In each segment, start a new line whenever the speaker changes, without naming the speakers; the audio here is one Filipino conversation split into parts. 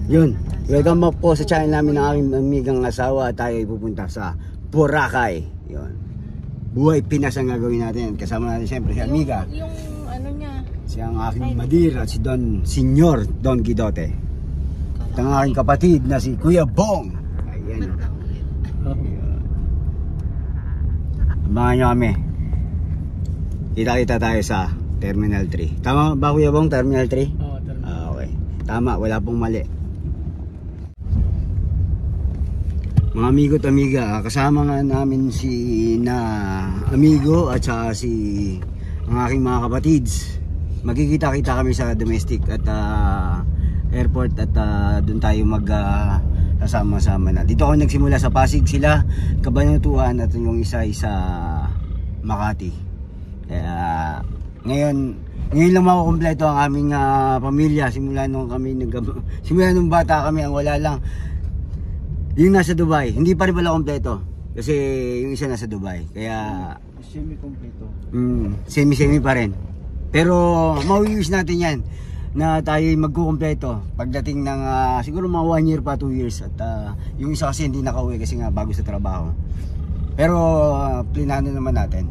Yun, welcome back po sa channel namin ng aking amigang asawa. Tayo ay pupunta sa Boracay. Yun, buhay Pinas ang gagawin natin. Kasama natin siyempre si amiga,
yung ano niya,
si ang aking madir at si Don Senyor Don Guidote. At ang aking kapatid na si Kuya Bong. Ayan. Abangan nyo kami. Kita-kita tayo sa Terminal 3. Tama ba Kuya Bong? Terminal 3?
Oo, Terminal 3.
Okay, tama, wala pong mali. Mga amigo at amiga, kasama nga namin si na amigo at saka si ang aking mga kapatids. Magkikita-kita kami sa domestic at airport at doon tayo kasama-sama na. Dito ako nagsimula sa Pasig, sila Kabanatuan at yung isa sa Makati. Kaya ngayon lang makukumpleto ang aming pamilya simula nung bata kami. Ang wala lang yung nasa Dubai, hindi pa rin pala kompleto kasi yung isa nasa Dubai, kaya
semi-kompleto.
Semi pa rin. Pero mawi-wish natin yan na tayo magkukumpleto pagdating ng siguro mga 1 year pa, 2 years. At yung isa kasi hindi nakauwi kasi nga bago sa trabaho. Pero plinano naman natin.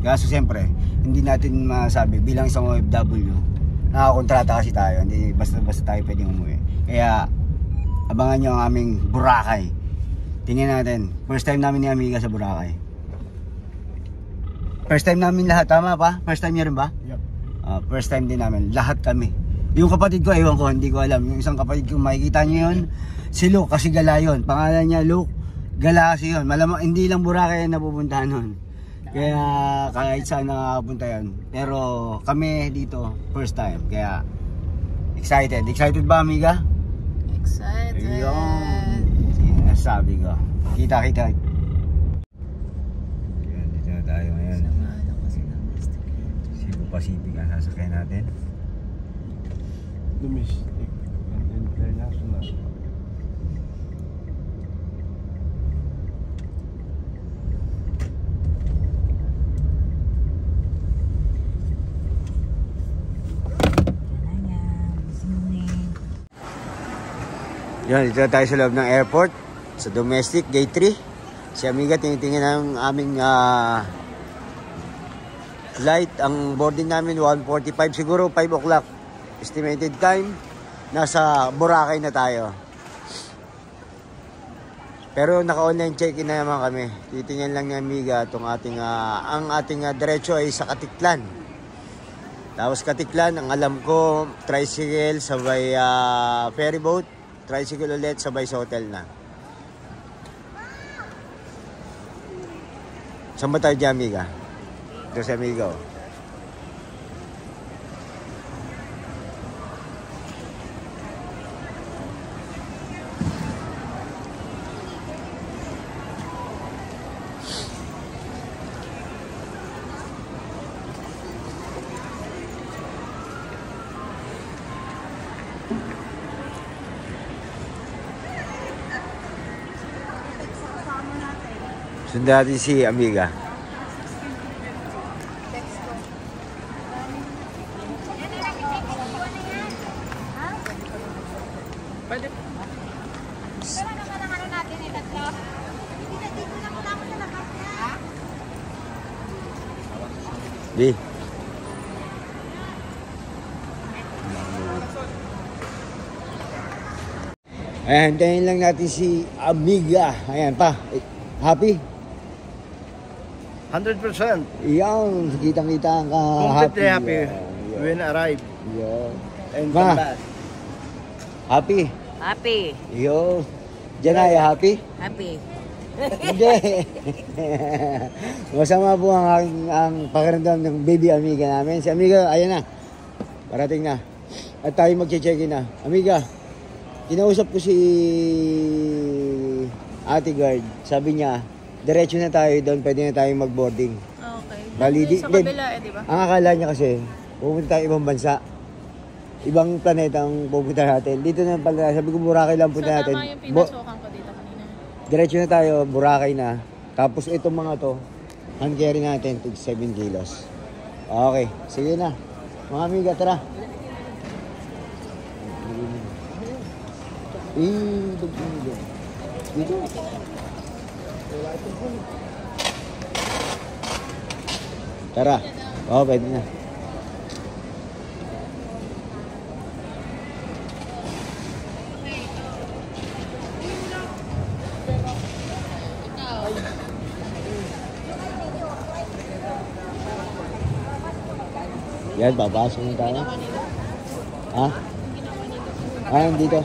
Kaso siyempre hindi natin masabi bilang isang OFW, nakakontrata kasi tayo, hindi basta tayo pwedeng umuwi. Kaya abangan nyo ang aming Boracay. Tingnan natin, first time namin ni amiga sa Boracay. First time namin lahat, tama pa? First time niya rin ba?
Yep.
First time din namin, lahat kami. Yung kapatid ko, ewan ko, hindi ko alam. Yung isang kapatid ko, makikita nyo yun, si Luke, kasi Gala yun. Pangalan niya Luke, Gala kasi yun. Malamang hindi lang Boracay na napupuntahan nun. Kaya kahit saan nakapunta yun. Pero kami dito, first time. Kaya excited. Excited ba amiga?
excited.
Yung sinasabi ko. Kita-kita. Ayan, dito na tayo ngayon. Cebu Pacific ang sasakyan natin.
Domestic and international.
Yan, dito tayo sa loob ng airport, sa domestic, gate 3. Si amiga tinitingin ang aming flight. Ang boarding namin 1:45, siguro 5 o'clock estimated time. Nasa Boracay na tayo. Pero naka-online check-in na naman kami. Titingnan lang ni amiga itong ang ating diretso ay sa Katiklan. Tapos Katiklan, ang alam ko, tricycle sabay ferry boat, tricycle ulit sabay sa hotel na. Saan ba tayo dyan, amiga? Ito si amiga, oh. Sundan natin si amiga.
Pwede.
Pero naman ang ano natin eh, tatlo. Dito na muna ako sa labas niya.
Di. Ayan, hintayin lang natin si amiga. Ayan pa. Happy?
100%.
Iyan, kitang-kita ang
Completely happy
Yeah.
when arrive
Iyan.
and
Ma.
come back.
Happy?
Happy.
Iyon. Janaya, happy?
Happy.
Hindi. Masama po ang pakiramdam ng baby amiga namin. Si amiga, ayan na. Parating na. At tayo mag-check-in na. Amiga, kinausap ko si Ate Guard. Sabi niya, diretso na tayo doon, pwede na tayo mag-boarding.
Okay.
Bali,
Sa kabila eh, di ba?
Ang akala niya kasi, pupunta tayo ibang bansa. Ibang planeta ang pupunta natin. Dito na pala, sabi ko Boracay lang punta natin.
Tama yung pinasukan ko dito kanina.
Diretso na tayo, Boracay na. Tapos itong mga to, hand carry natin, 7 kilos. Okay, sige na. Mga amiga, tara. Dito. Tara. Oo, pwede na. Yan, papasok na tayo. Ha? Ah, dito.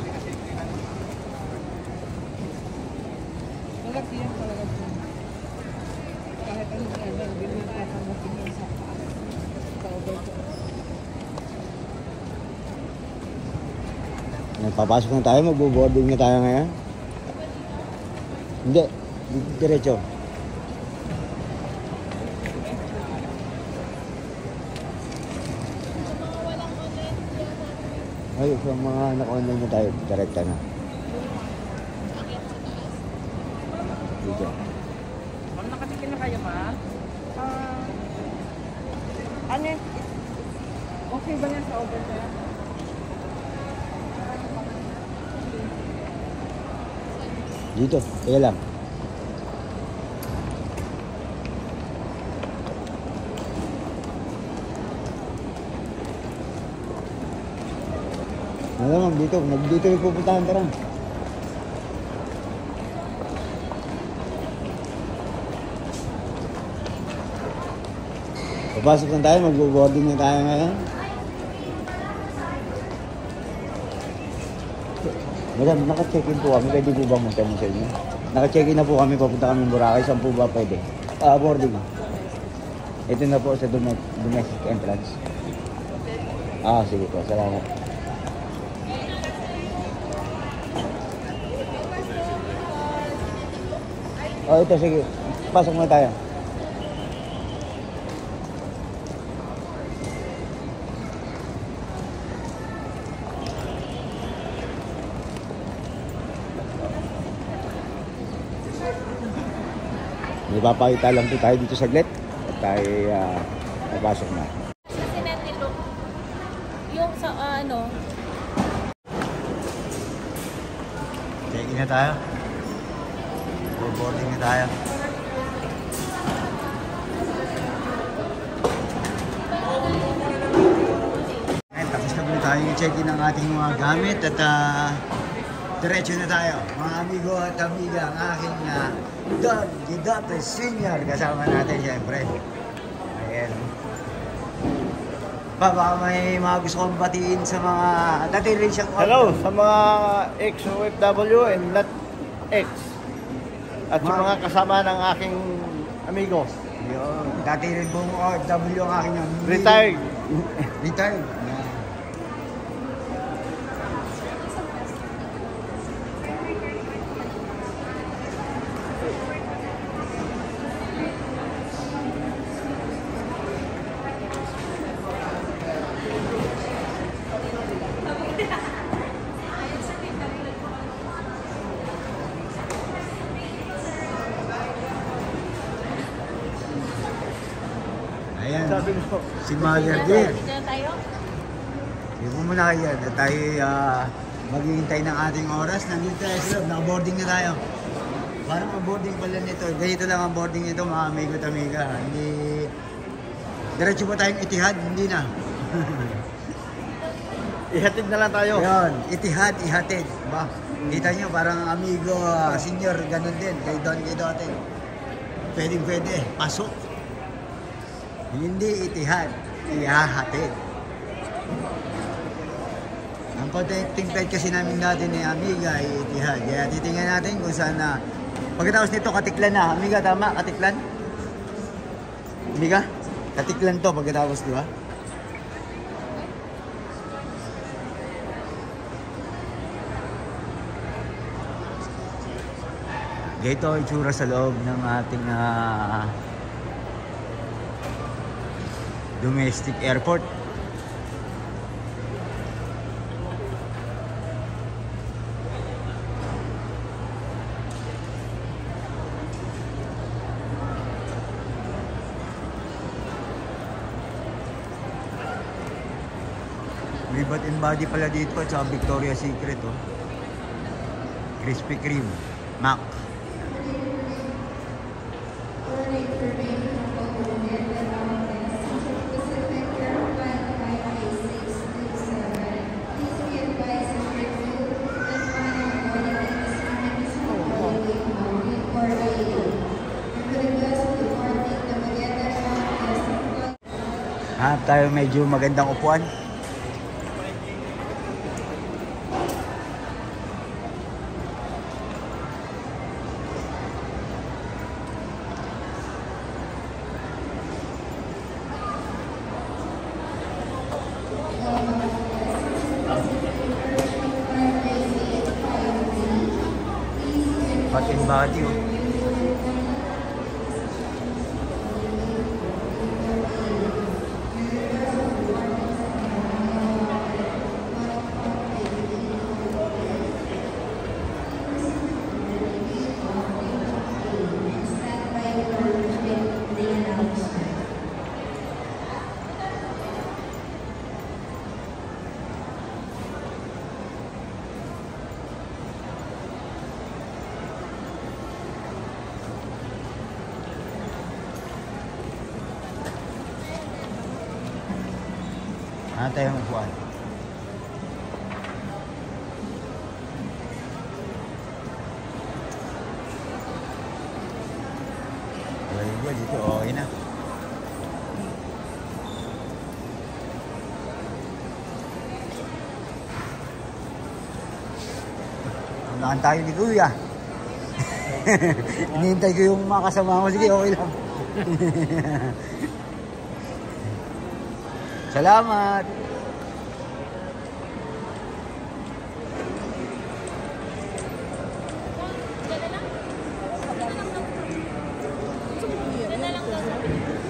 Papasok na tayo, magbo-boarding na tayo ngayon. Hindi, diretso. Ay, sa mga naka-online na tayo, direkta na. Dito.
Ma'am, nakatikin na kayo, ma'am? Ano yun? Okay ba yan sa order niya?
Dito, kaya lang. Malamang dito yung pupuntahan ka rin. Papasok na tayo, mag-boarding na tayo ngayon. Madam, naka-check-in po kami. Pwede po ba magtanong sa inyo? Naka-check-in na po kami, papunta kami Boracay. Saan po ba pwede? Boarding. Ito na po sa domestic entrance. Sige po. Salamat. Ito, sige. Pasok na tayo. Ipapakita lang po tayo dito saglit at tayo papasok na.
Kasi nandito, yung sa
Check-in na tayo. Boarding na tayo. Tapos na po tayo i-check-in ng ating mga gamit at diretso na tayo. Mga amigo at amiga, ang aking Don Gidote Senior. Kasama natin siyempre. Ayan. Baka may mga gusto kong batiin sa mga dati rin siyang
Hello sa mga ex-OFW and not ex. At sa mga kasama ng aking amigo.
Yun. Dati rin pong OFW ang aking
Retired.
Retired. Yeah. Ayan,
Sabi mo.
si Mother Dear.
dito na tayo.
Hindi mo muna yan. At tayo maghihintay ng ating oras. Nandito tayo sa loob. Naka-boarding na tayo. Parang ang boarding pala nito. Ganito lang ang boarding nito mga amigo at amiga. Hindi... Diretso ba tayong Itihad? Hindi na.
Ihatid na lang tayo.
Yun, Itihad, ihatid. Ba? Kita nyo, parang amigo, senior, ganun din. Kay Don Gidote. Pwede. Pasok. Hindi Itihad, ihahatid. Ang connecting flight kasi namin natin ni Amiga ay Itihad. Kaya titingnan natin kung saan na... Pagkatapos nito, Katiklan na. Amiga, tama? Katiklan? Amiga? Katiklan to pagkatapos, di ba? Dito ang itsura sa loob ng ating domestic airport. May bath and body pala dito at saka Victoria's Secret, oh. Krispy Kreme, Mac. Hanap tayo medyo magandang upuan. Patin body, oh. Ano tayong upuan? Well, dito okay na. Unahan tayo ni Kuya. Hinihintay ko yung mga kasama ko. Sige, okay lang. Salamat!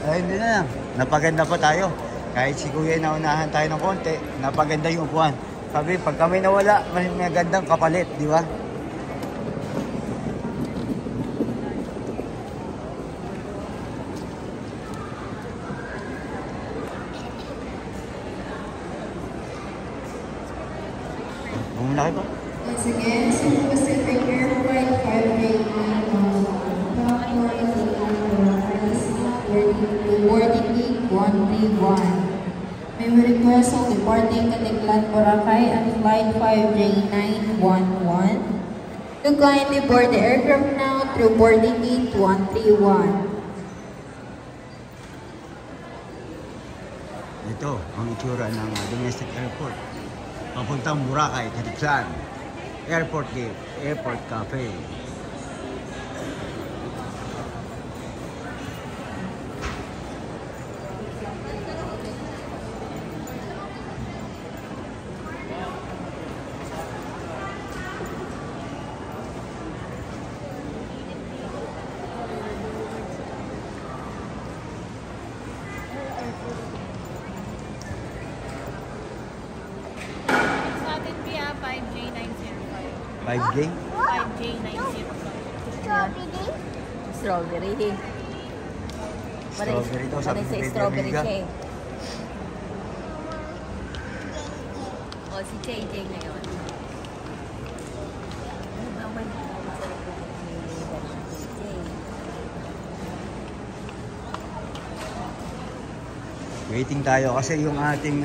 Ay, hindi na lang. Napaganda pa tayo. Kahit si Kuya naunahan tayo ng konti, napaganda yung upuan. Sabi, pag kami nawala, may magandang kapalit, di ba? Muna kayo ba?
Once again, Super Pacific Airline 539 boarding gate 131. May we request of departing Katiklan, Boracay at flight 5J911 to kindly board the aircraft now through boarding gate 131.
Ito ang itsura ng domestic airport. Papuntang Boracay, Katiklan. Airport Gate, Airport Cafe.
Sa atin via 5J905.
5J?
5J905.
Strawberry.
Strawberry daw, sabi
Sa
ni
strawberry
Biga.
siya eh. O, si JJ ngayon. Ano ba man?
Waiting tayo kasi yung ating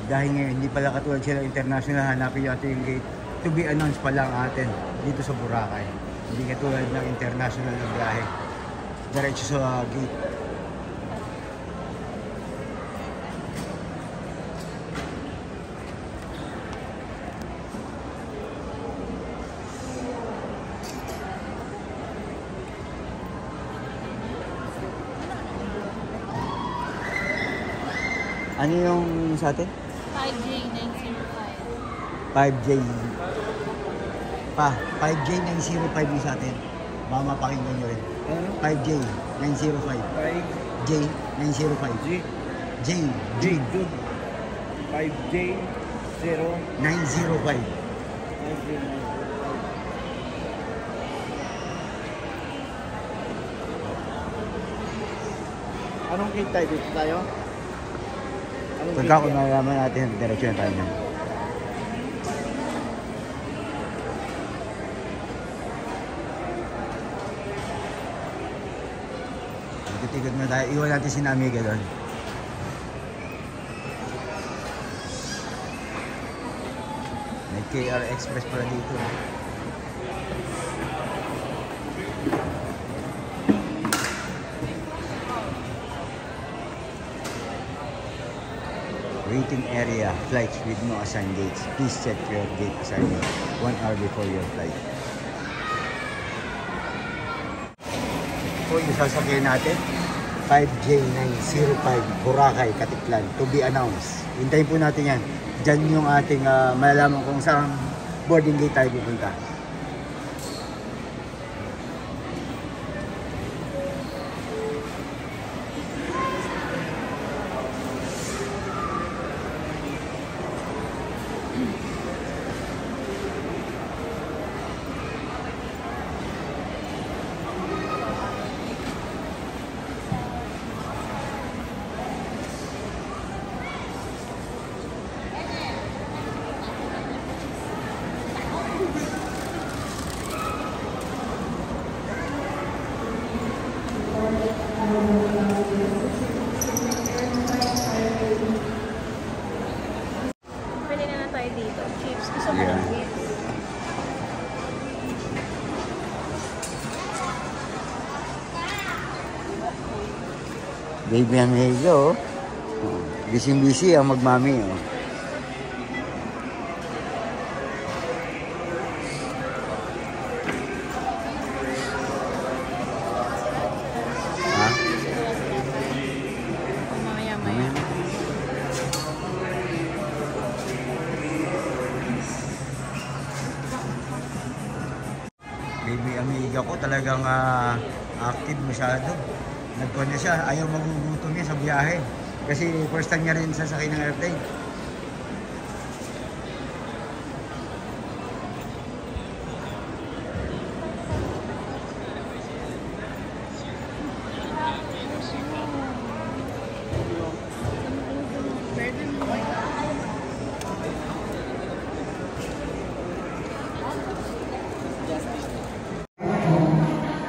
dahil ngayon hindi pala katulad sila international, hanapin natin yung gate to be announced pa lang atin dito sa Boracay. Hindi katulad ng international na biyahe diretso sa gate. Ano yung sa atin?
5J905.
5J. 5J905 yung sa atin. Baka mapakinggan nyo rin.
Ano?
5J905.
5G.
J905. J.
J. 5J 0
905.
Anong gate tayo dito tayo? Anong
Pagka
gate
kung
yan?
nalaman natin, diretso na tayo. ikot na tayo. Iwan natin si Amiga doon. May KR Express pala dito. Waiting area, flights with no assigned gates. Please check your gate assignment 1 hour before your flight. Ito yung sasakyan natin. 5J905 Boracay, Katiklan, to be announced. Hintayin po natin yan. Diyan yung ating malalaman kung saan boarding gate tayo pupunta.
Pwede na tayo dito. Chips. Gusto mo
Yeah.
ng chips?
Baby Amiga, oh. Busy-busy ang magmami, oh. Ha?
Mamaya-maya.
Baby Amiga ko talagang active masyado. Nagkuhan na siya, ayaw magugutom niya sa biyahe. Kasi first time niya rin sasakay ng airplane.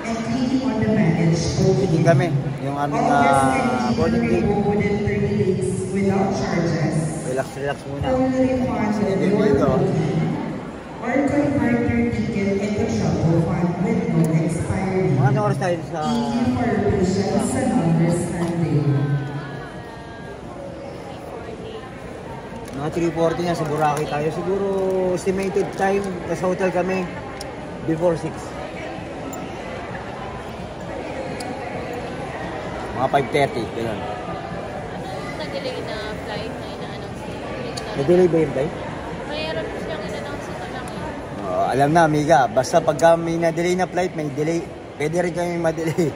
And clicking on the baggage
Hindi kami, yung aming boarding gate.
within 30 days without charges.
Relax muna.
Only refund
Sige,
your
dito.
or convert your ticket into travel fund with no expiry.
Mga anong oras tayo sa...
Thank you for your patience and understanding.
Mga 3:40 na sa Boracay tayo. Siguro estimated time sa hotel kami before 6. Mga 5:30, gano'n.
Nag-delay na flight na ina-announce nila.
Na-delay ba yun, Tay?
Mayroon po siyang ina-announce ito lang eh.
Alam na, amiga. Basta pagka may na-delay na flight, may delay. Pwede rin kami ma-delay.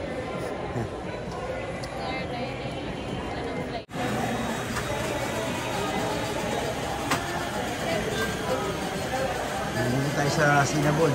Airline eh. Wala ng flight.
Nandito tayo sa Sinabon.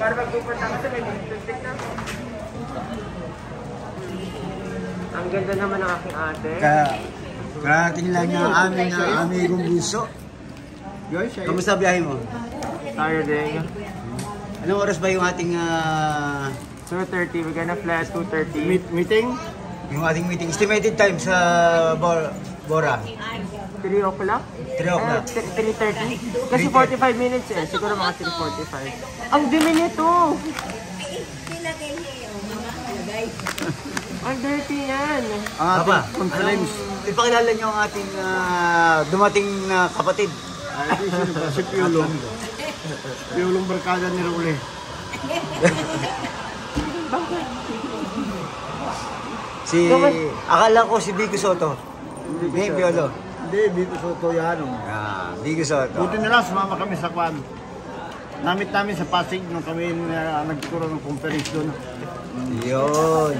Para mag-pupunta ka sa may lipstick na. Ang ganda naman ng aking ate.
Karating lang ng aming amigong buso. Kamusta biyahe mo?
Tiring.
Anong oras ba yung ating
2:30, we're gonna fly at 2:30.
Meeting?
yung ating meeting? Estimated time sa Bora?
3 o'clock?
3 o'clock.
3:30. Kasi 45 minutes eh. Siguro mga 3:45. Ang dumi nito! Ang dirty yan.
Papa,
Conference.
ipakilala niyo ang ating dumating na kapatid.
Si Piolong. Piolong barkada ni Raul.
Akala ko si Vico Soto. May Piolo.
Hindi, dito sa Toyano.
Vico Soto.
Buti nila, sumama kami sa kwan. Namit namin sa Pasig nung kami nagturo ng conference doon.
Yun.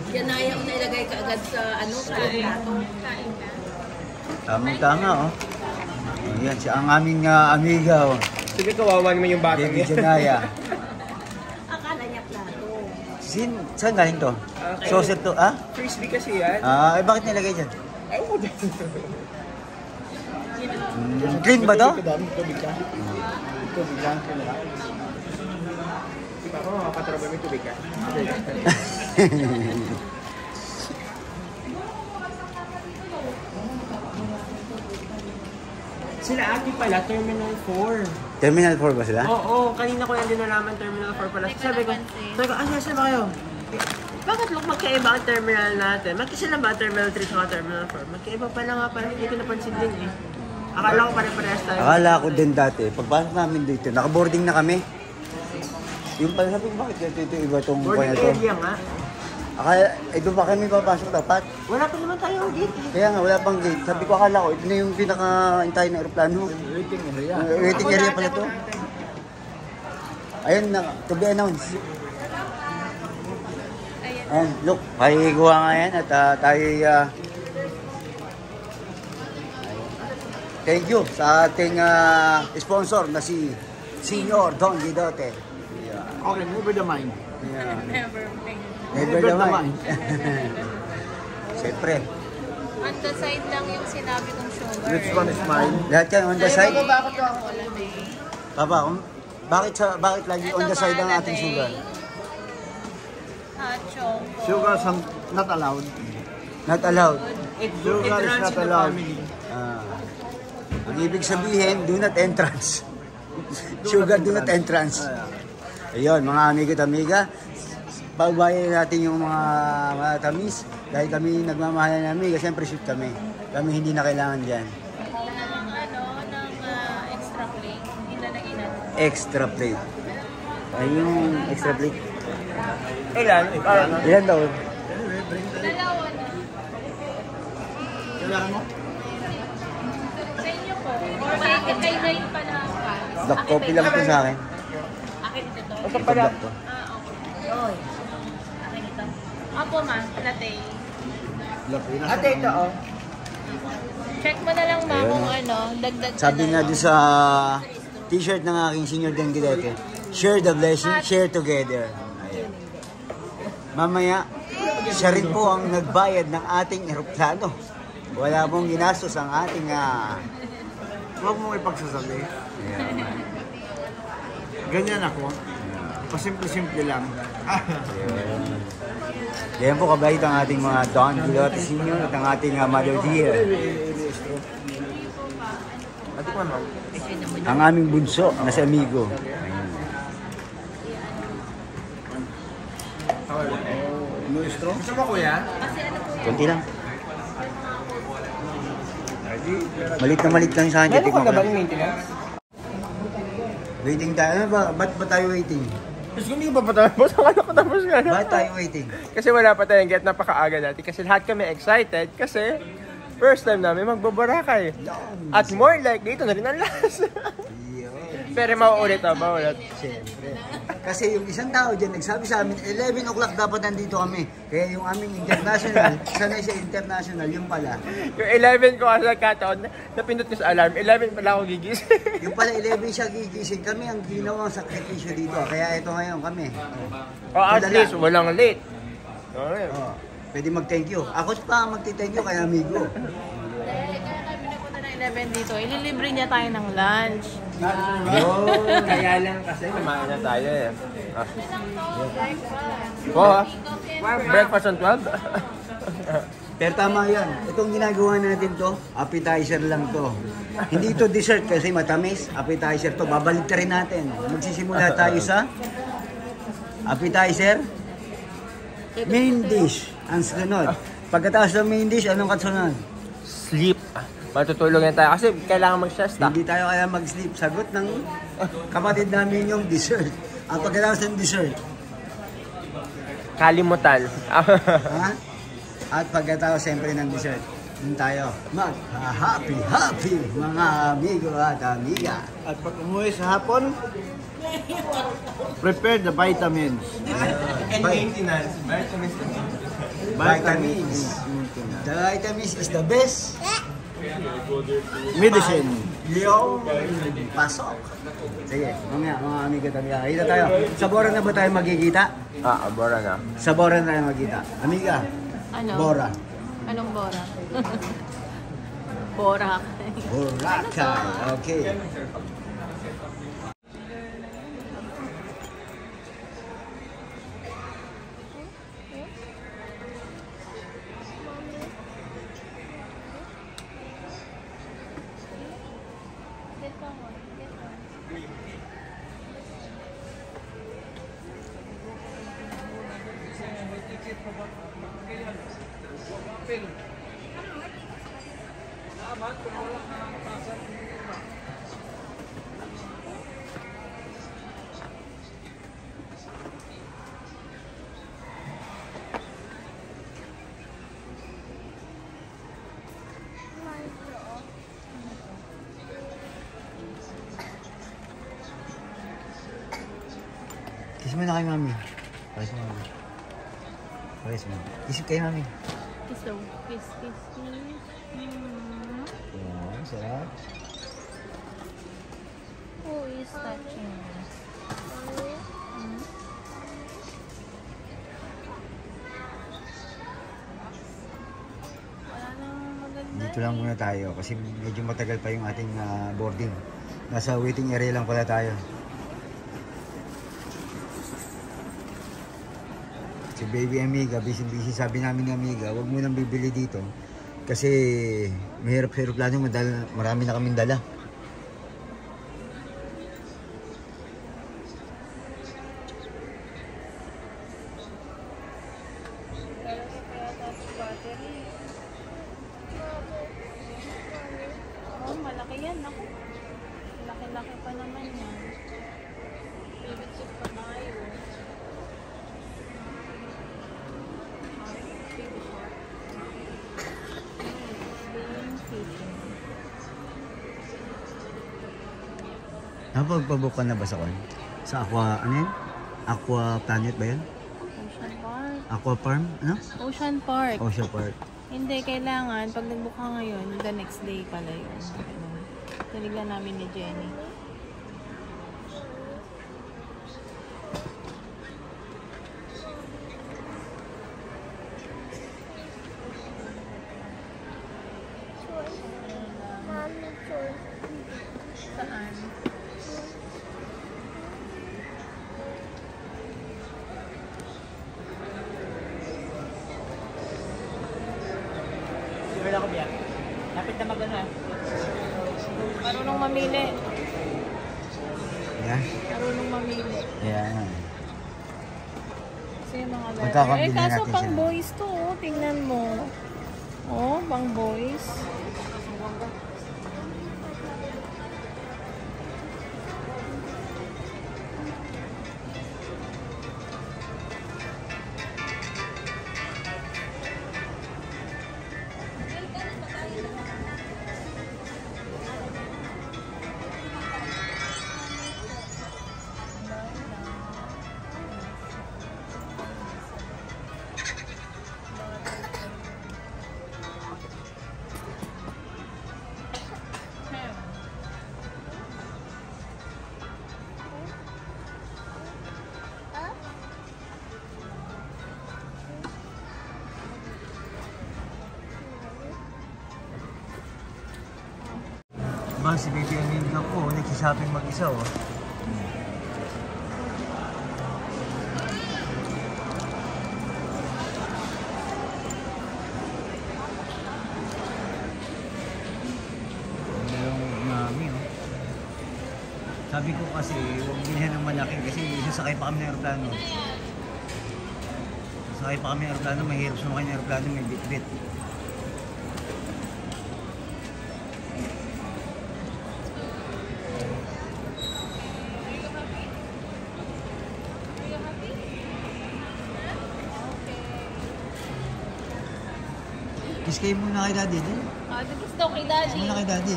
Janaya ko nilagay ka agad sa plato. Kain ka.
Tama, oh. Ayan, siya ang aming amiga, oh.
Sige, kawawan mo yung batang
Baby
yan.
Janaya.
Akala niya plato.
Saan galing to?
Okay.
Saucer to, ah?
Crispy kasi yan.
Bakit nilagay dyan?
Ay, mo dyan.
Clean ba to?
Tubig ka. Tubig lang.
Di ba ako makakatrabaho may tubig ka? Sila ate pala, Terminal 4.
Terminal 4 ba sila?
Oo, kanina ko yan din nalaman Terminal 4 pala. Sabi ko, saan ba kayo? Bakit look magkaiba ang terminal natin? Magkisa lang ba Terminal 3 at Terminal 4? Magkaiba pala nga pala, hindi ko napansin din eh. Akala ko pare-parehas tayo.
Akala ko din dati, pagpasok namin dito, naka-boarding na kami. Yung pala sabi ko, bakit ito iba itong
Boarding
kanya to?
area nga.
Akala, doon pa kami papasok dapat.
Wala pa naman tayong gate eh.
Kaya nga, wala pang gate. Sabi ko, akala ko, ito na yung pinaka-intay na aeroplano.
Waiting area.
Waiting area pala to. Ayun na, to be announced. Ayan, look, pakikuha nga yan at tayo thank you sa ating sponsor na si Senior Don Guidote.
Okay, never the mind.
Never the mind. Siyempre,
On the side lang yung sinabi kong sugar.
Which one is mine?
lahat yan on the side.
Bakit ako wala na eh?
Papa, bakit lagi on the side ang ating sugar?
Hot choco.
Sugar is not allowed.
Not allowed.
Sugar is not allowed.
Ang ibig sabihin, do not entrance. Sugar do not entrance. Ayun, mga amigo at amiga, pagbayan natin yung mga tamis. Dahil kami nagmamahalan ng amiga, siyempre shoot kami. Kami hindi na kailangan dyan.
Ng extra plate. Hindi na naginan.
Extra plate. Ay, yung extra plate.
Ilan?
Ilan daw?
Dalawa na.
Kailangan mo?
Sa inyo po. Or kay Nine pa na pa.
Black coffee lang po sa akin.
Akin ito.
Ito pala.
Black po.
Okay. Oy. Akin ito. Apo ma, latte.
Ate, ito oh.
Check mo na lang ma
Ayun.
kung dagdag ka
Sabi
na
nga
lang.
doon sa t-shirt ng aking senior Don Guidote, share the blessing, share together. Ayan. Mamaya, siya rin po ang nagbayad ng ating eroplano. Wala pong ginastos ang ating...
Huwag mong ipagsasabi. Ganyan ako. Pasimple-simple lang.
Yan po kabait ang ating mga Don Guidote Senior at ang ating Mother Dear.
Ate ko ma'am.
Ang aming bunso na si Amigo. Ayun.
Gusto mo kuya?
Kunti lang. Malit lang sa akin.
Meron ko
Titikman
na
ko
ba
lang.
yung maintenance?
Waiting tayo. Ano ba? Ba't ba tayo waiting?
Tapos hindi ko pa patapos. Akala ko tapos nga na.
Bakit tayo waiting?
Kasi wala pa tayong get, napakaaga natin. Kasi lahat kami excited kasi first time namin magbabarakay. At more likely, ito na rin ang last. Pero mauulit na, mauulit.
Siyempre. Kasi yung isang tao dyan nagsabi sa amin, 11 o'clock dapat nandito kami. Kaya yung aming international, sanay siya international, yung pala.
Yung 11 ko kasi nagkataon, napindot ko sa alarm, 11 pala ako gigising.
Yung pala 11 siya gigising. Kami ang ginawang sakripisyo dito. Kaya ito ngayon kami.
O at least, walang late. Okay.
Oh, pwede mag-thank you. Ako pa magti-thank you kay Amigo.
Kaya kami nagpunta ng 11 dito, ililibre niya tayo ng lunch.
Kaya lang kasi kumain na tayo eh. Breakfast on 12?
Pero tama yan. Itong ginagawa natin to, appetizer lang to. Hindi to dessert kasi matamis. Appetizer to. Babalik rin natin. Magsisimula tayo sa appetizer, main dish. Ang sunod. Pagkatapos ng main dish, anong kasunod?
Sleep. Matutulog na tayo kasi kailangan mag-siesta.
Hindi tayo kaya mag-sleep. Sagot ng kapatid namin yung dessert. Ang pagkatapos ng dessert.
Kalimutan.
Ha? At pagkatapos siyempre ng dessert. Doon tayo mag-happy mga amigo at amiga.
At pag umuwi sa hapon, prepare the vitamins.
And maintenance. Vitamins and
Vitamins. The vitamins is the best.
Medicine.
Yung pasok. Sige, mamaya mga amigo tayo. Kita tayo. Sa Bora na ba tayo magkikita?
Abora na.
Sa Bora na tayo magkita. Amiga,
Ano?
Bora.
Anong Bora? Bora.
Boracay. Okay. Kiss mo na kay mami. Kiss mo mami. Kiss mo. Kiss kay mami.
Kiss daw. Kiss, kiss, kiss.
Yan, sarap.
Who is touching me? Wala nang maganda.
Dito lang muna tayo kasi medyo matagal pa yung ating boarding. Nasa waiting area lang pala tayo. Si Baby Amiga, busy sabi namin ni Amiga, huwag mo nang bibili dito. Kasi mahirap-hirap lang yung marami na kaming dala.
Oh, malaki yan. Ako. Laki-laki pa naman yan. Favorite soup pa tayo.
Napagpabook ka na ba sa kon? Sa Aqua, ano yan? Aqua Planet ba yan?
Ocean Park.
Aqua Farm? Ano?
Ocean Park.
Ocean Park.
Hindi, kailangan. Pag nag-book ka ngayon, the next day pala yun. Tinignan namin ni Jenny. Saan?
Siguro ako biyak. Lapit na magana.
Marunong mamili.
Yan.
Marunong mamili.
Yan.
Kasi yung mga letter.
Magkakabili
Kaso
natin
pang
siya.
boys to, oh. Tingnan mo. Oh, pang boys.
Ba, si Baby Amiga po, nagsishopping mag-isa oh. Yung mami oh. Sabi ko kasi, huwag bilhin ng malaki kasi sasakay pa kami ng aeroplano. Sasakay pa kami ng aeroplano, mahirap sumakay ng aeroplano, may bit-bit. Kiss kayo muna kay daddy, di?
Ah, kiss daw kay daddy.
Kiss muna kay daddy.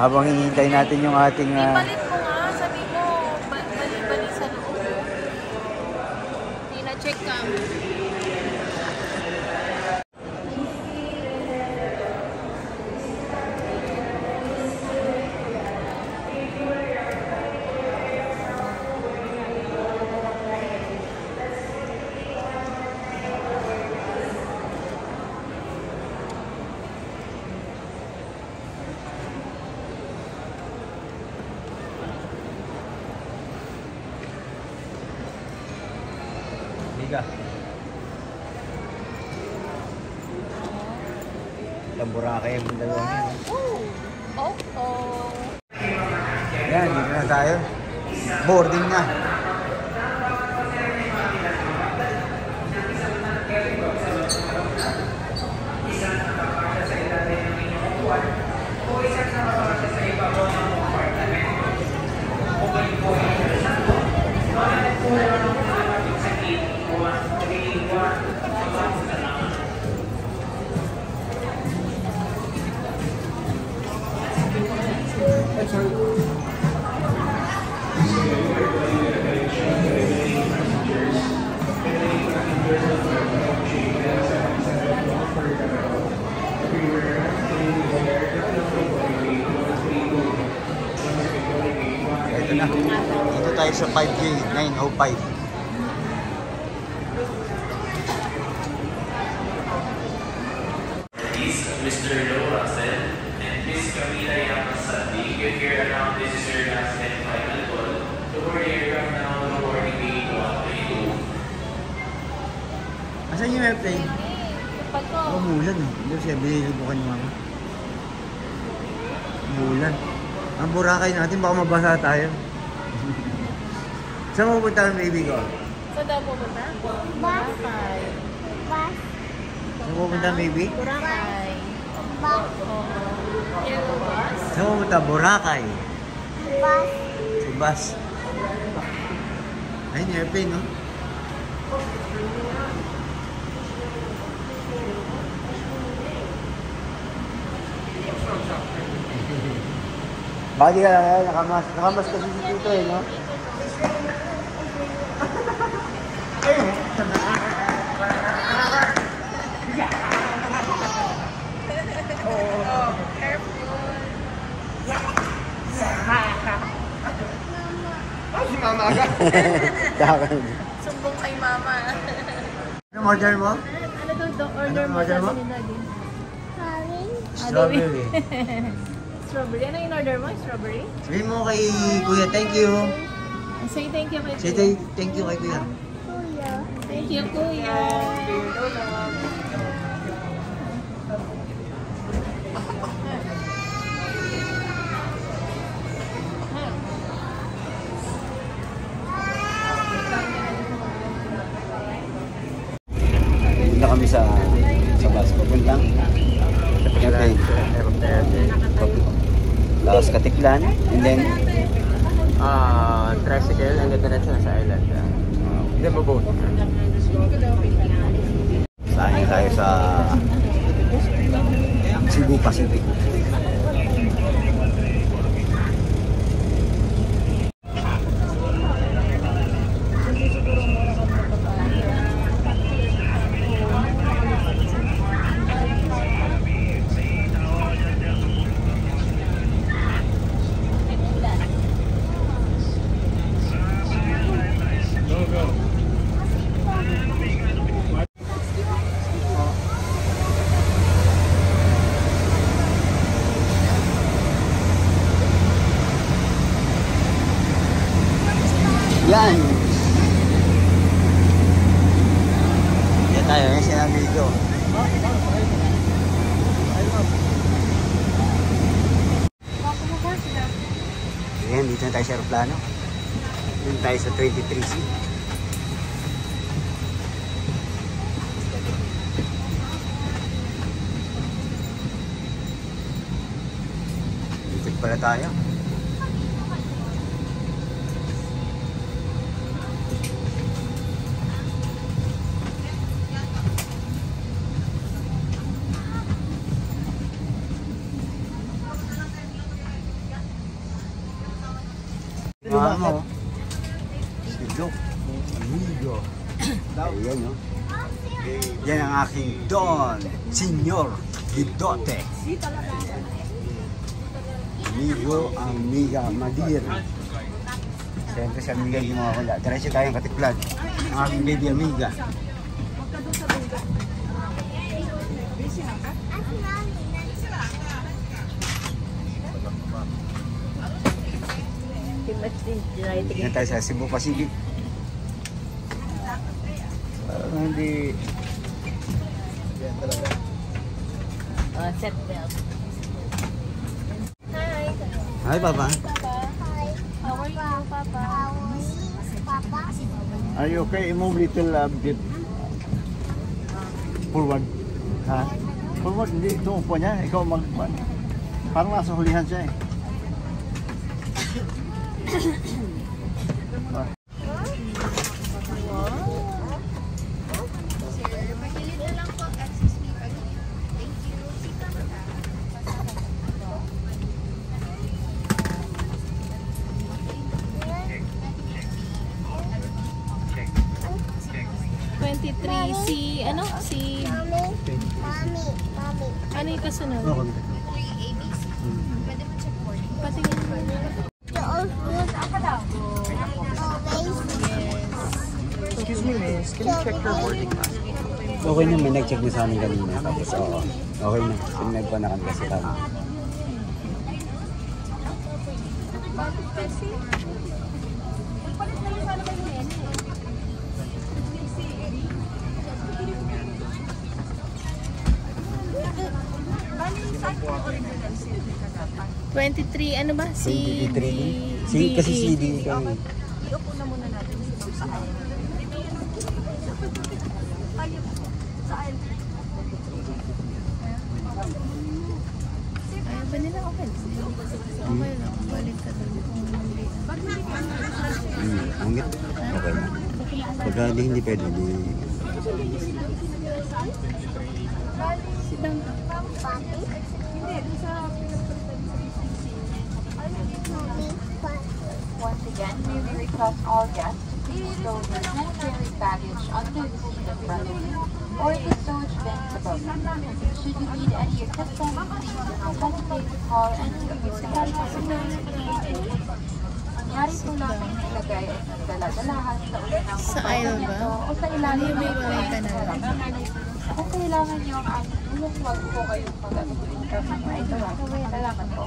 Habang hinihintay natin yung ating...
Ipalit mo nga, sabi mo, bali-bali sa loob. Hindi na-check ka.
Ilang Boracay yung dalawang yan.
Oh.
Yan, dito na tayo. Boarding na. Ito na. Dito tayo sa 5J 905.
Mr. Joe Russell and Miss Camila Yamasadi. If you're around, this is your last and final call. To board the aircraft now, to boarding gate 132.
Asan yung airplane?
Pag ko.
Umulan eh. Hindi siya binilibukan ni Mama. Umulan. Ang Boracay natin, baka mabasa tayo. Saan mo pupunta ang baby ko?
Saan daw pupunta? Boracay.
Saan mo pupunta ang baby?
Boracay. Oo. Yellow bus?
Saan mo pupunta? Boracay. Si bus. Ayun, airplane, no? Bakit ka nakamas? Nakamas kasi si Tito eh, no?
Si Mama agad.
Sumbong kay mama.
Ano order mo?
Ano daw order mo
order
sa
mo?
Daddy?
Strawberry.
Strawberry. Ano yung order mo? Strawberry?
Sabihin mo kay Kuya, thank you.
Say thank you kay
Say
Kuya.
thank you kay Kuya.
Thank you, Kuya.
Punta kami sa bus. Papuntang airplane. Lakas Katiklan. And then,
Tricycle, ang ganda na sa island. Hindi ba boat?
saan tayo sa Cebu Pacific. Yan. Yan tayo, yung sinabi ko. Yan, dito na tayo sa aeroplano. Dito tayo sa 23C. Dito pala tayo. Ano? Si Doc. Amigo. Ayan, no? Yan ang aking Don, Senyor Gidote. Amigo, amiga, madir. Siyempre si amiga yung mga wala. Diretso tayong Katipulan. Ang aking baby amiga. Yan tayo sa Cebu Pacific.
Hindi.
Set belt.
Hi, Papa.
How are you, Papa?
Are you okay? Move little bit forward. Ha? Forward, hindi. Ito upo niya. Ikaw parang nasa hulihan siya eh.
Si ano yung kasunod? Patingin mo.
Excuse me, miss. Can you check your boarding pass?
Okay na, may nag-check na sa amin kanina. Tapos, oo. Okay na. Pinag pa na kami kasi kami.
Ano ba?
23. Kasi CD kami.
Iupo na muna natin sa aisle. Ayaw ba nila okay? Okay lang. Balik ka doon.
Hangit? Okay na. Pagka hindi pwede, hindi.
Sidang.
Once again, we will request all guests to please stow their sanitary baggage under the seat in front of you or the stowage bins above you. Should you need any assistance, please do not hesitate to call any of your Nangyari po namin na ilagay ay nagdala-dalahan sa unang
Sa aisle ba?
o sa ilalim
May
ng
way ka na.
Kung kailangan niyo ang aming tulong, huwag po kayong mag-atubili kami ay tawag. Salamat po.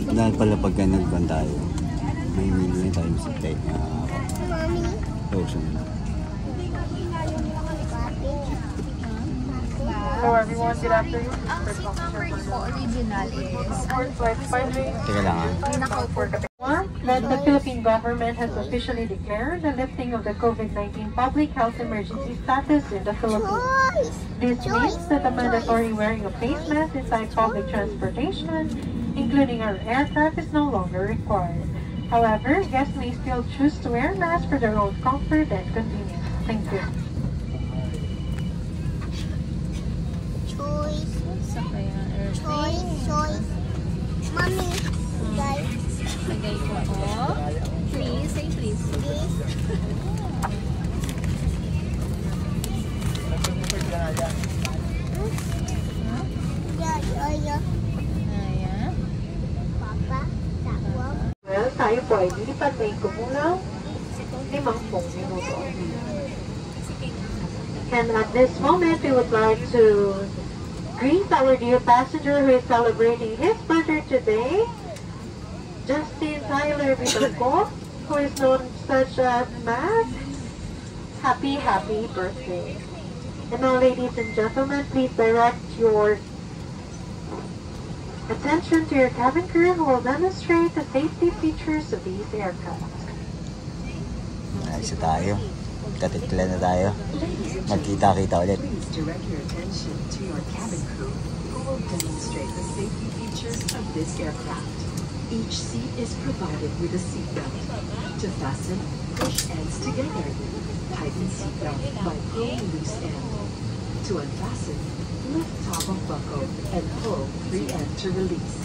Dahil pala pagka nagban tayo, may million tayo sa plate na lotion.
Hello everyone, good afternoon.
Ang seat number niyo po original is
Teka lang ah.
That the Philippine government has officially declared the lifting of the COVID-19 public health emergency status in the Philippines. This means that the mandatory wearing of face masks inside public transportation, including our aircraft, is no longer required. However, guests may still choose to wear masks for their own comfort and convenience. Thank you.
Sa kaya
Choice. Mommy, guys.
lagay ko po. Please, say please.
Yeah.
Ayan.
Papa, takwa.
Well, tayo po ay lilipad na ikumulang 50 minuto. And at this moment, we would like to greet our dear passenger who is celebrating his birthday today, Justin Tyler Vidanco, who is known such as Matt. Happy birthday. And now, ladies and gentlemen, please direct your attention to your cabin crew who will demonstrate the safety features of these aircraft.
Ayos tayo. Katikla na tayo. Magkita-kita ulit.
Please direct your attention to your cabin crew who will demonstrate the safety features of this aircraft. Each seat is provided with a seatbelt. To fasten, push ends together. Tighten seatbelt by pulling loose end. To unfasten, lift top of buckle and pull free end to release.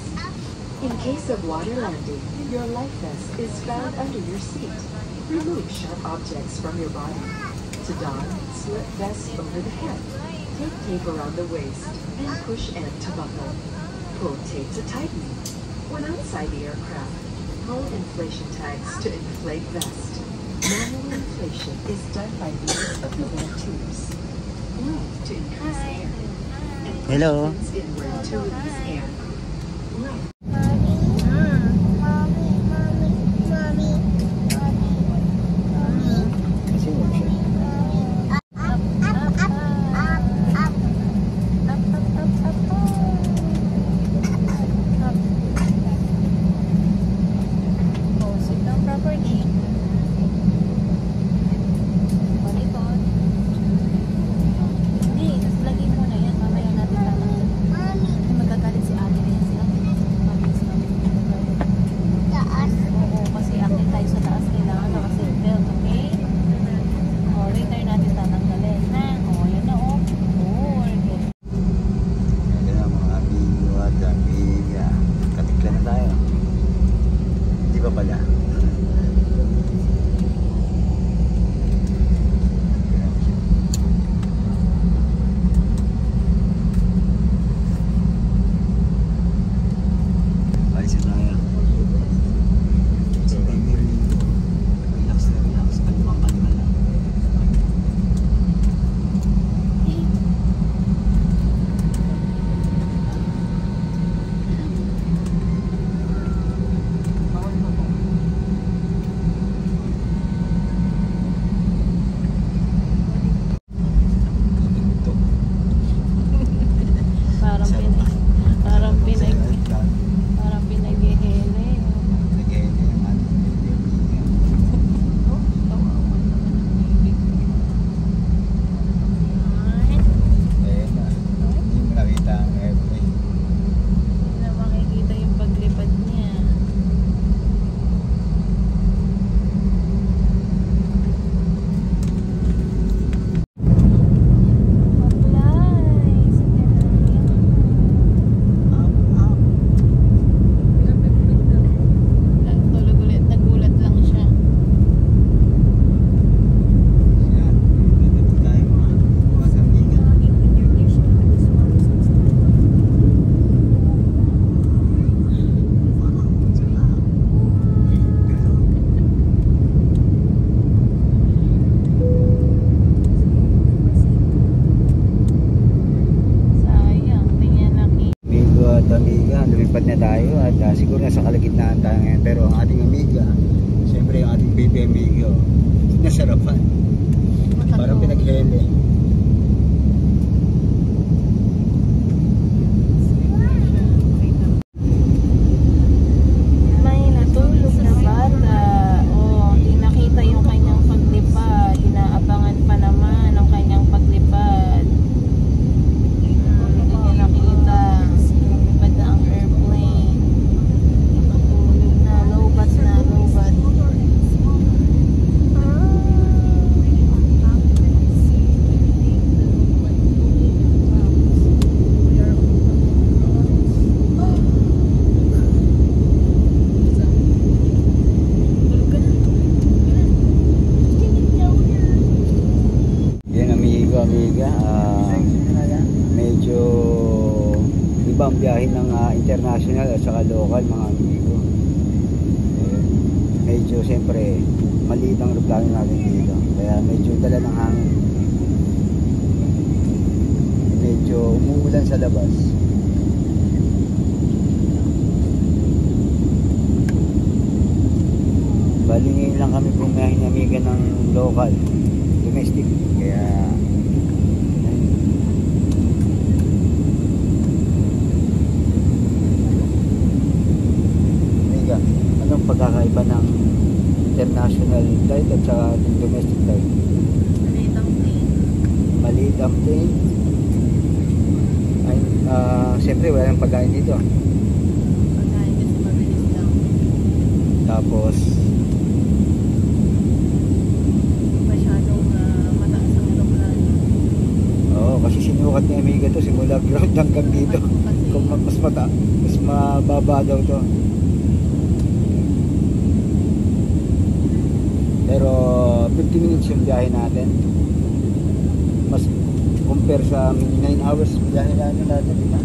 In case of water landing, your life vest is found under your seat. Remove sharp objects from your body. To don, slip vest over the head. Take tape around the waist and push end to buckle. Pull tape to tighten. When outside the aircraft, pull inflation tags to inflate vest. Manual inflation is done by means of the vent tubes. Move to increase air. And
Hello.
push inward to release air. Right.
Kasi huwag siya.
Oh, sit down properly. Baliktad. Hindi, tapos lagay mo na yan. Mamaya natin tatanggalin. Magagalit si ate na yan sila. Mabilis na. Oo, kasi active tayo sa taas. Kailangan naka-seatbelt, okay? Oh, later natin tatanggalin. Na, oh, yan na, oh. Oh, okay.
Ayan na mga amigo at amiga. Katikla na tayo. Di ba pala? Alisin na ngayon. Relax na relax. Kalma lang.
Parang pinag-ihele.
Hindi mo nakita ang airplane.
Hindi na makikita yung paglipad niya. Tulog ulit, nagulat lang siya.
Yan. Dito tayo mga amiga.
Sayang, hindi niya nakita.
Amigo at amiga, lumipad na tayo at siguro nasa kalagitnaan tayo ngayon. Pero ang ating amiga, siyempre ang ating baby amigo, nasarapan. Parang pinaghele.
May natulog na bata. Oh, hindi nakita yung kanyang paglipad. Inaabangan pa naman ang kanyang paglipad. Hindi niya nakita. Lumipad na ang airplane. Natulog na. Low-bat na. Low-bat.
Yan amigo, amiga, medyo ibang biyahe ng international at saka local mga amigo. Medyo siyempre maliit ang aeroplano natin dito, kaya medyo dala ng hangin. Medyo umuulan sa labas. Bali ngayon lang kami bumiyahe ng amiga ng local, domestic, kaya amiga, anong pagkakaiba ng international flight at saka domestic flight? dumpling. Ay, siyempre wala nang pagkain dito.
Pagkain kasi mabilis lang.
Tapos
Masyadong mataas ang aeroplano.
oo, kasi sinukat ni Amiga to simula ground hanggang dito. Kung mas mababa daw to. Pero 50 minutes yung biyahe natin. Mas compare sa 9 hours biyahe natin, di ba?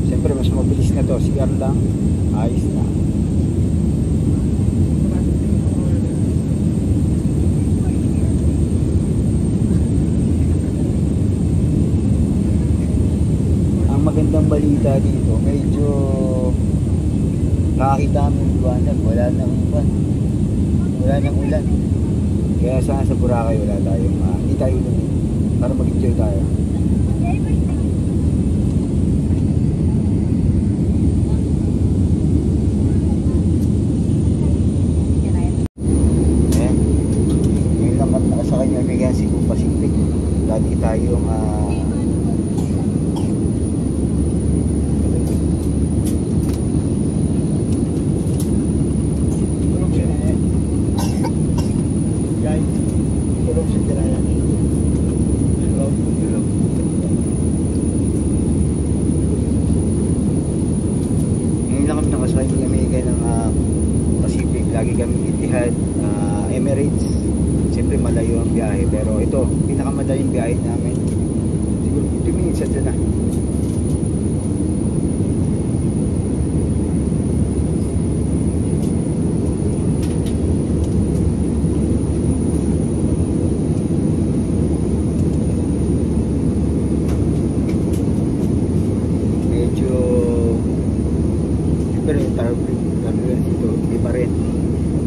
Siyempre mas mabilis na to. CR lang, ayos na. Ang magandang balita dito, medyo nakakita mo yung liwanag, wala nang ulan. Kaya sana sa Boracay wala tayong hindi tayo ulan para mag-enjoy tayo. Ayan, ngayon lang at nakasakay niya Amiga Cebu Pacific. Dati tayong Emirates. Siyempre malayo ang biyahe, pero ito pinakamadaling biyahe namin. Siguro 50 minutes at na. Medyo siyempre yung turbulence ito, hindi pa rin.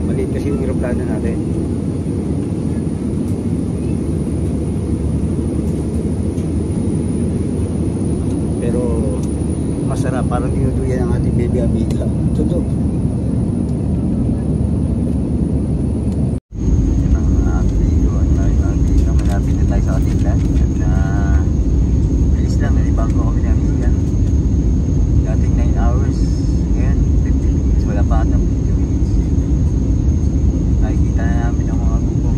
Maliit kasi yung aeroplano natin. Pero masarap, parang dinuduyan ang ating baby Amiga. Totoo. Yan ang ating video at dito malapit na tayo sa ating land. At bilis lang, nalibago kami ni Amiga. Dating 9 hours, ngayon 50 minutes, wala pa atang 50 minutes. Nakikita na namin ang mga grupo.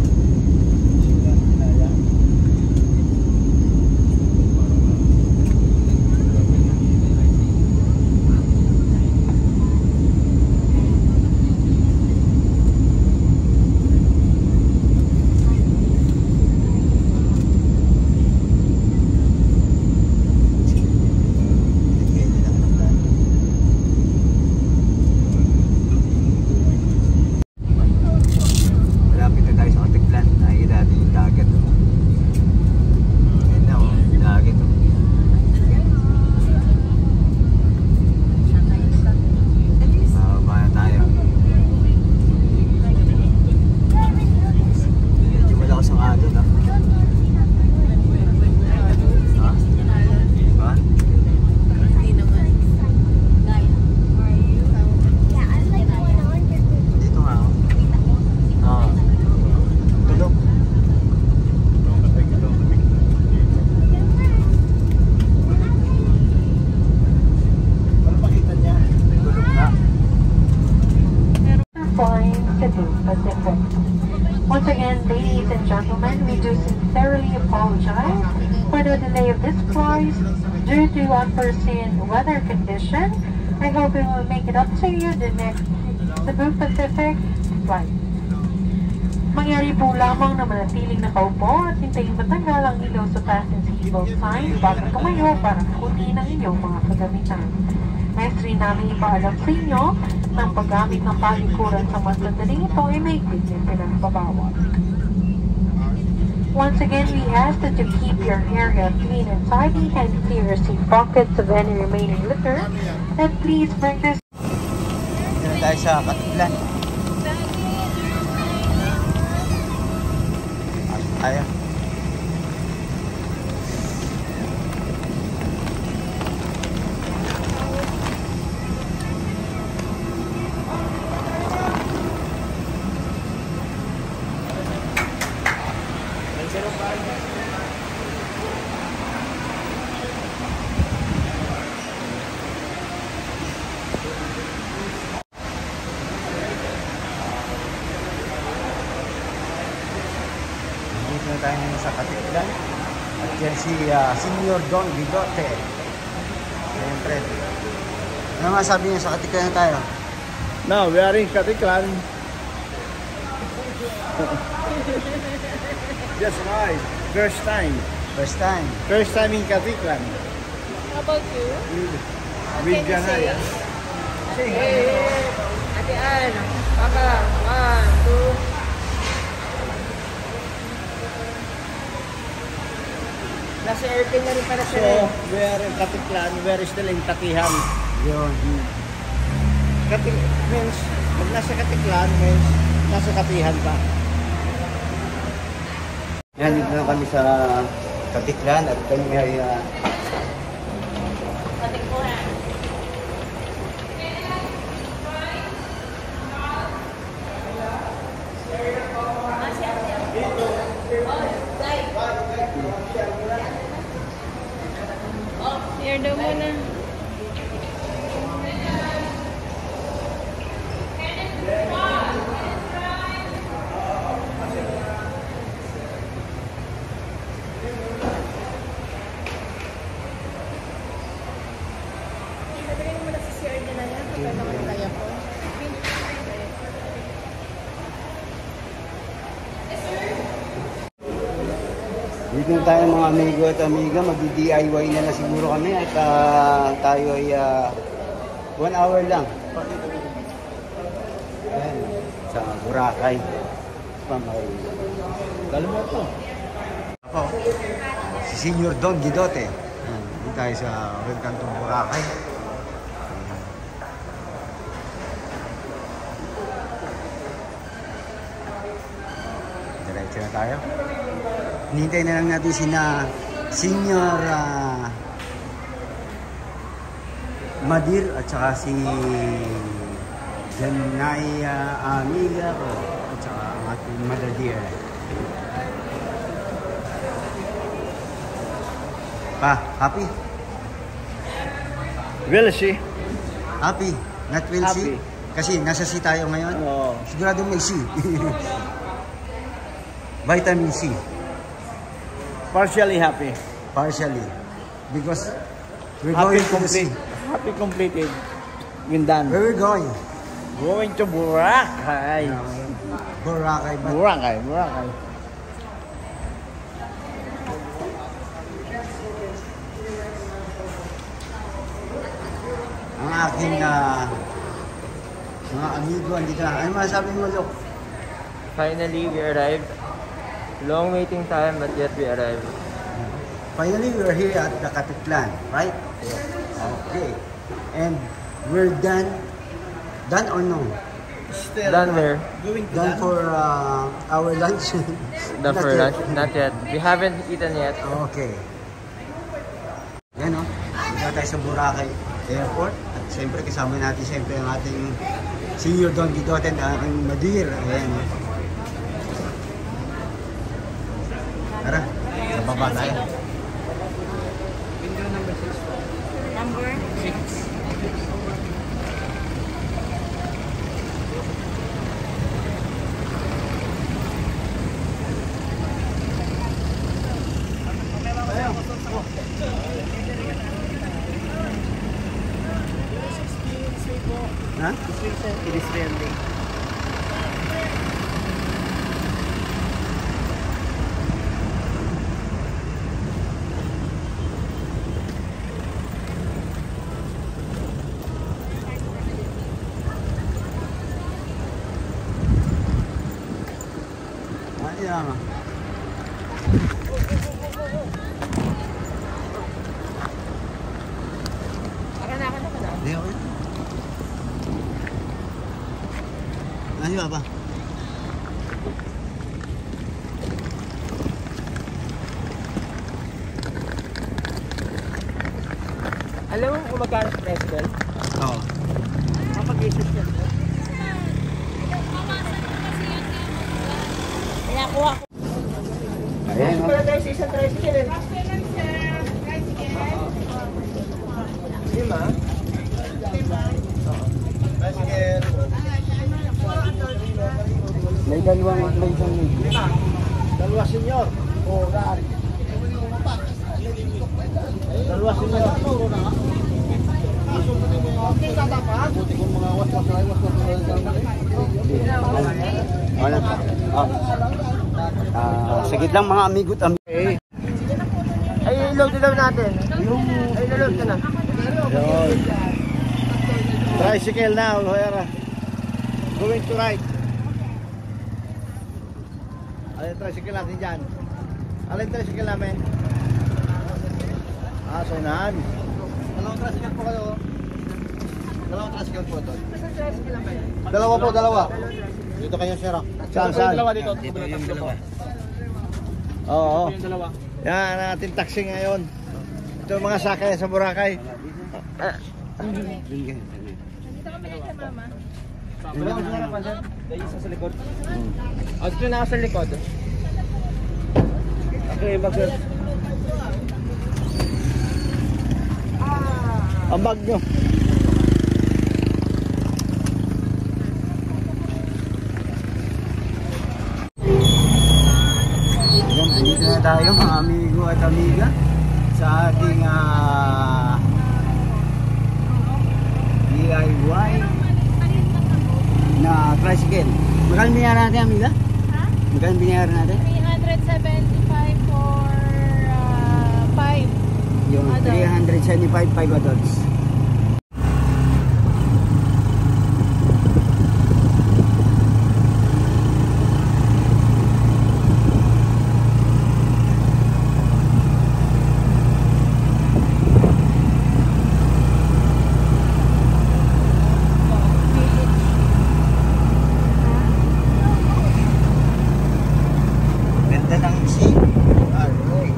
Once again, ladies and gentlemen, we do sincerely apologize for the delay of this flight due to unforeseen weather condition. I hope we will make it up to you the next Cebu Pacific flight. Mangyari po lamang na manatiling nakaupo at hintayin matagal ang ilaw sa fasten seatbelt sign bago tumayo para kunin ang inyong mga kagamitan. Next rin namin ipaalam sa inyo ng paggamit ng palikuran sa mas sandaling ito ay may quickly pinagbabawal. Once again, we ask that you keep your area clean and tidy and clear your seat pockets of any remaining litter, and please bring this.
Dito tayo sa Katiglan. Ayan.
Sarap pa.
Dito na tayo ngayon sa Katiklan. At yan si Senior Don Bigote. Siyempre. Ano masabi niya sa Katiklan na tayo?
Now, we are in Katiklan. Just right. First time.
First time.
First time in Katiklan.
How about you?
With Janaya.
Ate Ann, Papa, 1, 2. Nasa airplane na rin para
So,
siya.
we are in Katiklan. We are still in Katihan.
Yun.
Means, pag nasa Katiklan, means nasa Katihan pa.
Yan, dito na kami sa Katiklan at kami ay
Here daw muna.
dito na tayo mga amigo at amiga, mag-DIY na lang siguro kami at tayo ay 1 hour lang. Ayan, sa Boracay.
Dalo mo ito.
Ako, si Senior Don Bigote. Ayan, dito tayo sa Welcome to Boracay. Diretso na tayo. Hinihintay na lang natin Senior Madir at saka si Janaya amiga ko at saka ang ating Mother Dear. Pa, happy?
Will she?
Happy? Not will
Happy.
see? Kasi nasa C tayo ngayon.
Oo.
Sigurado may C. Vitamin C.
Partially happy.
Partially. Because we're
Happy
going to the sea.
complete. Happy completed. We're done.
Where we're going?
Going to Boracay.
Boracay. But
Boracay. Boracay.
ang aking mga amigo andito na. Ano masasabi mo, Lok?
Finally, we arrived. Long waiting time, but yet we arrived.
Finally, we're here at the Katiklan, right? Okay. And we're done. Done or no?
Still
Done where?
going to
Done for our lunch?
Done
Not
for
yet.
lunch? Not yet. We haven't eaten yet.
Okay. Yan o. Dito tayo sa Boracay Airport. At siyempre kasama natin siyempre ang ating Senior Don Bigote at aking Madir. Ayan o. Tara, sa baba tayo.
Number 6.
Ha?
It is friendly.
Ano yan? Hindi ako yun. Ano ba ba?
Alam mo kung magkano sa president?
Oo.
Kapag-isus yan.
Ayan,
Kasi
oh.
pala tayo sa isang tricycle. Lima?
Tricycle.
May dalawang may isang
Dalawa senyor. Oo, daan. Dalawa senyor.
Wala pa. Sagit lang mga amigot
Ay, i-load daw natin. Ay, i-load ka na.
Yun. Tricycle now, Loera. Going to ride. Alin tricycle natin dyan? Alin tricycle namin? So unahan. Dalawang tricycle po kayo. Dalawang tricycle po ito. Dalawa po, dalawa. Dito kayo, sir. Saan, saan? Dalawa dito. Dito yung dalawa. Oo. Dito yung dalawa. Yan, natin taxi ngayon. Ito yung mga sakay sa Boracay.
Dito kami sa mama.
Wala ko siya napansin. Dahil isa sa likod. Dito na ako sa likod. Okay, bakit?
Ang bag nyo.
Dito na tayo mga amigo at amiga sa ating DIY na tricycle. Magkano binayaran natin, amiga?
Ha?
Magkano binayaran natin?
375 for 5.
Yung 375 5 adults. Ganda ng scene. Alright.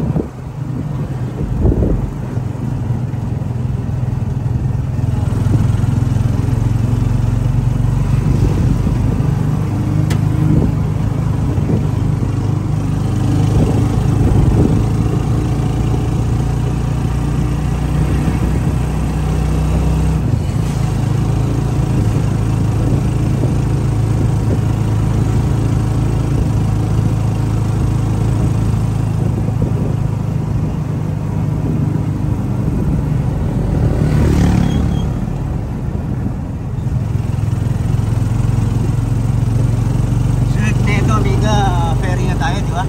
Sunod nito, amiga, ferry na tayo, di ba?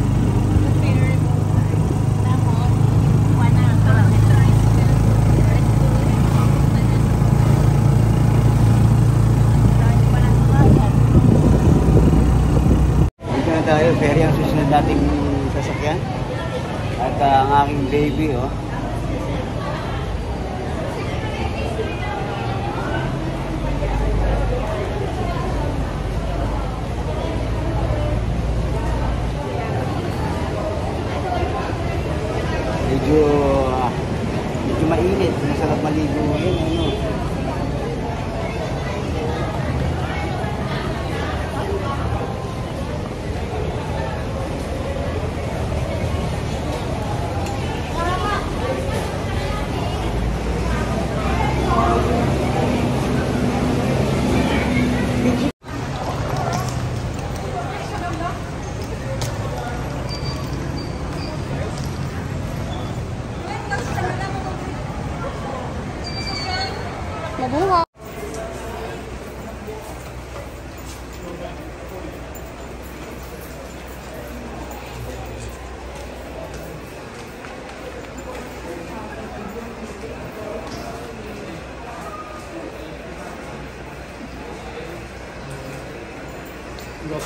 Dito na tayo, ferry ang susunod nating sasakyan. At ang aking baby, oh. Medyo mainit, masarap maligo yun, ano.
Mabuhay!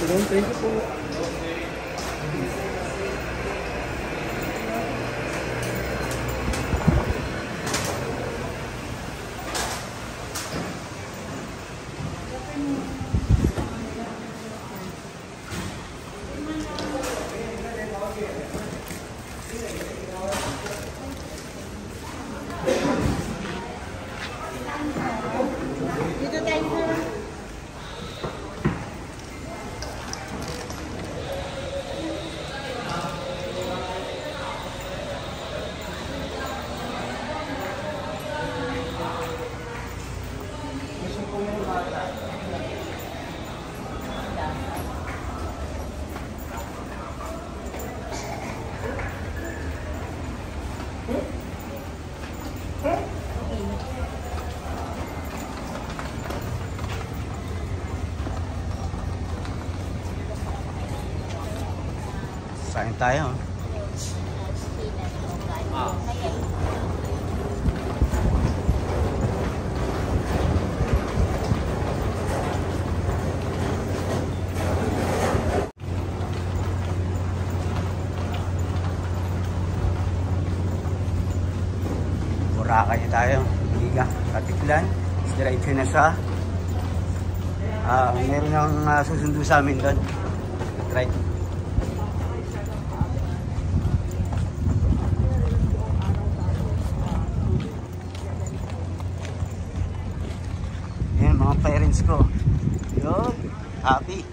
Thank you po.
Kain tayo. Boracay tayo. Liga, Katiklan. Diretso na sa meron ng susundo sa amin doon. Right. Yan mga parents ko. Yun. Happy.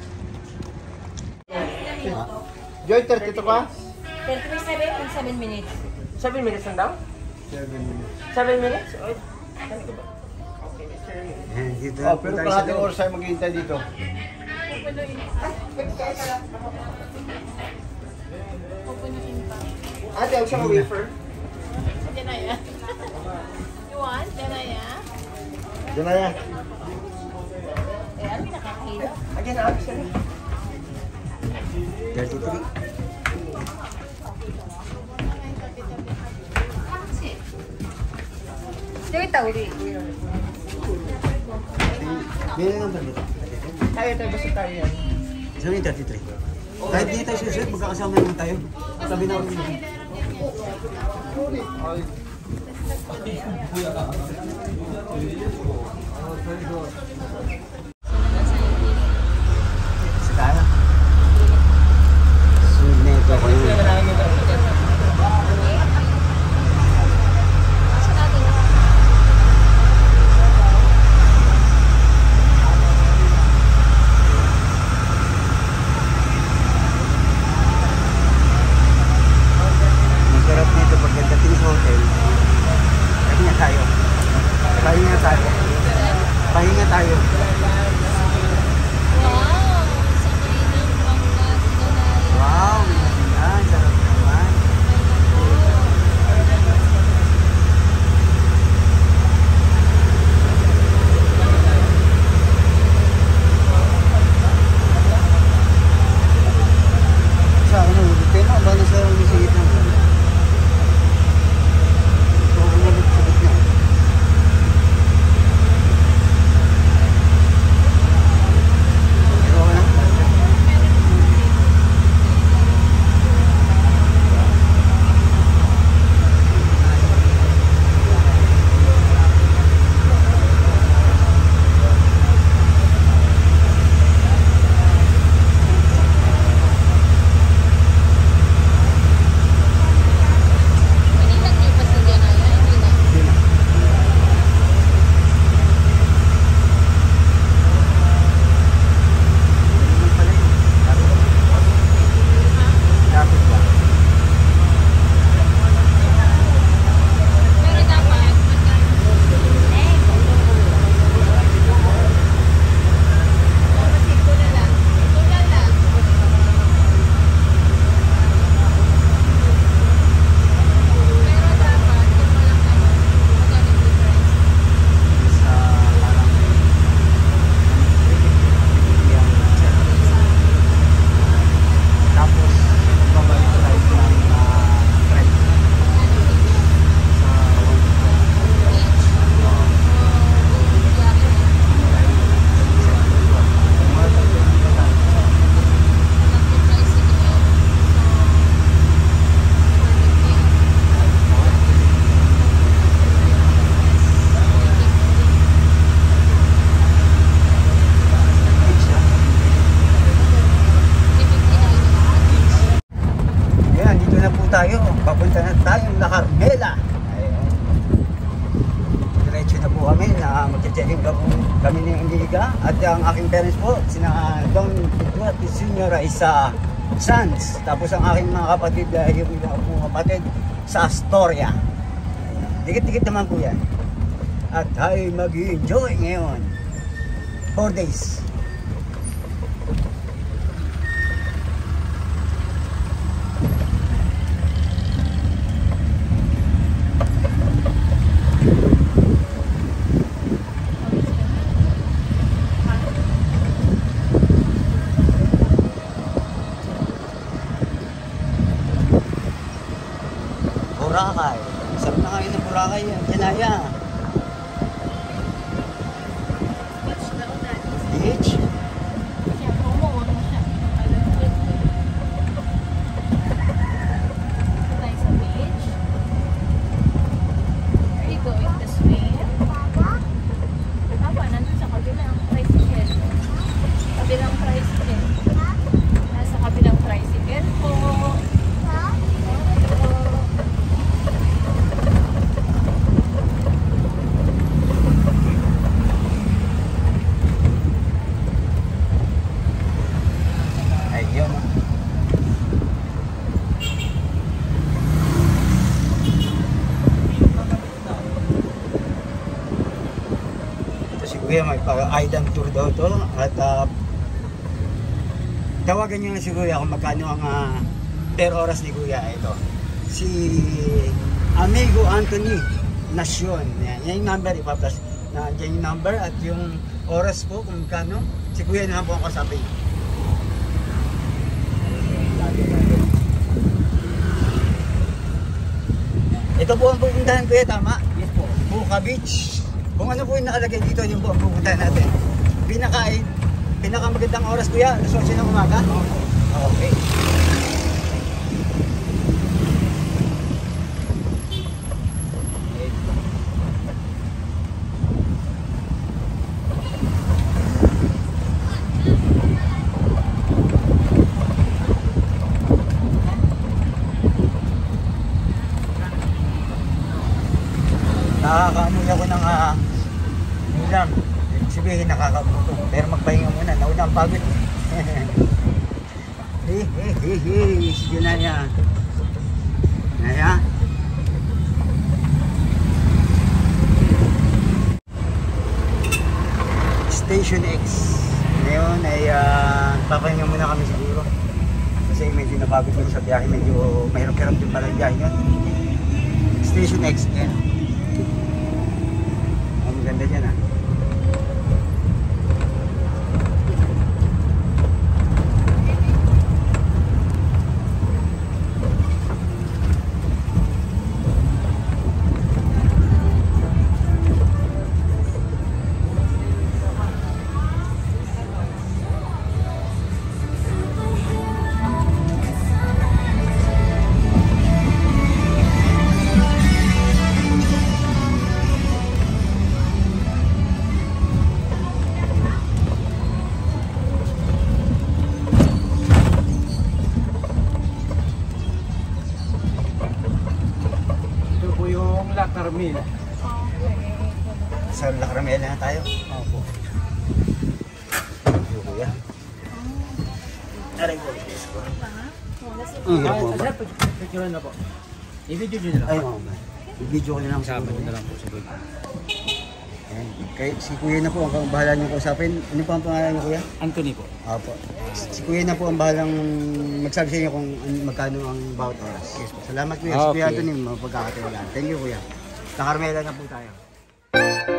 Joy, 32 ka?
7 minutes.
7 minutes lang daw?
7 minutes.
7 minutes? Oy.
Yan, dito.
Oh, pero kalahating oras tayo maghihintay dito.
Ate, ang siyang wafer.
Janaya. You want? Janaya?
Diyan na yan.
Eh, ano yung nakakahila?
Again, ate siya.
33.
Sige, tawid.
Meron lang ba dito?
Tayo, basta tayo yan.
Sabi 33. Kahit hindi tayo susunod, magkakasama naman tayo. Sabi na ako nila. Kasi tayo. Sunod na ito ako yun. Masarap nito pagdating sa hotel. Pahinga tayo. Pahinga tayo. Pahinga tayo. Wow! Yan, sarap naman. Sa ano, pena ba na sa misigit ng ito ang ulit sa gitna. Pero wala. Ayan, dito na po tayo. Papunta na tayong La Carmela. Ayun. Diretso na po kami na magche-checking kami ng Amiga. At ang aking parents po, sina Don Pedro at Senyora isa Sanz. Tapos ang aking mga kapatid, yung iba po kapatid sa Astoria. Dikit-dikit naman po yan. At tayo mag-enjoy ngayon. 4 days. Boracay. Sarap na kayo ng Boracay yan. Janaya. Beach? Kuya, may island tour daw to at tawagan nyo na si Kuya kung magkano ang per oras ni Kuya. Ito si Amigo Anthony Nacion, yan yung number, ipaplas na dyan yung number at yung oras po kung magkano. Si Kuya na po ang kasapin. Ito po ang pupuntahan, Kuya, tama? Yes po. Puka Beach. Kung ano po yung nakalagay dito, yung po ang pupuntahan natin. Pinakamagandang oras, Kuya, alas 8 ng umaga? Okay. Nakakaamoy ako ng ulam. Sabihin nakakabuto. Pero magpahinga muna. Nauna ang pagod. Sige na yan. Naya. Station X. Ngayon ay papahinga muna kami siguro. Kasi medyo napagod ko sa biyahe. Medyo mahirap-hirap din pala yung biyahe yun. Station X. Yan. Ganda dyan ah.
La Carmel.
Sa La Carmel na tayo? Opo. Kuya. Aray ko.
Picture na po. I-video nyo na lang.
Ay, i-video ko na lang.
Kasama nyo na lang po sa group.
Kaya si Kuya na po ang bahala nyo kausapin. Ano pa ang pangalan niyo, Kuya?
Anthony po.
Opo. Si Kuya na po ang bahalang magsabi sa inyo kung magkano ang bawat oras.
Yes po.
Salamat, Kuya. Si Kuya Anthony, mapagkakatiwalaan. Thank you, Kuya. Sa Carmela na po tayo.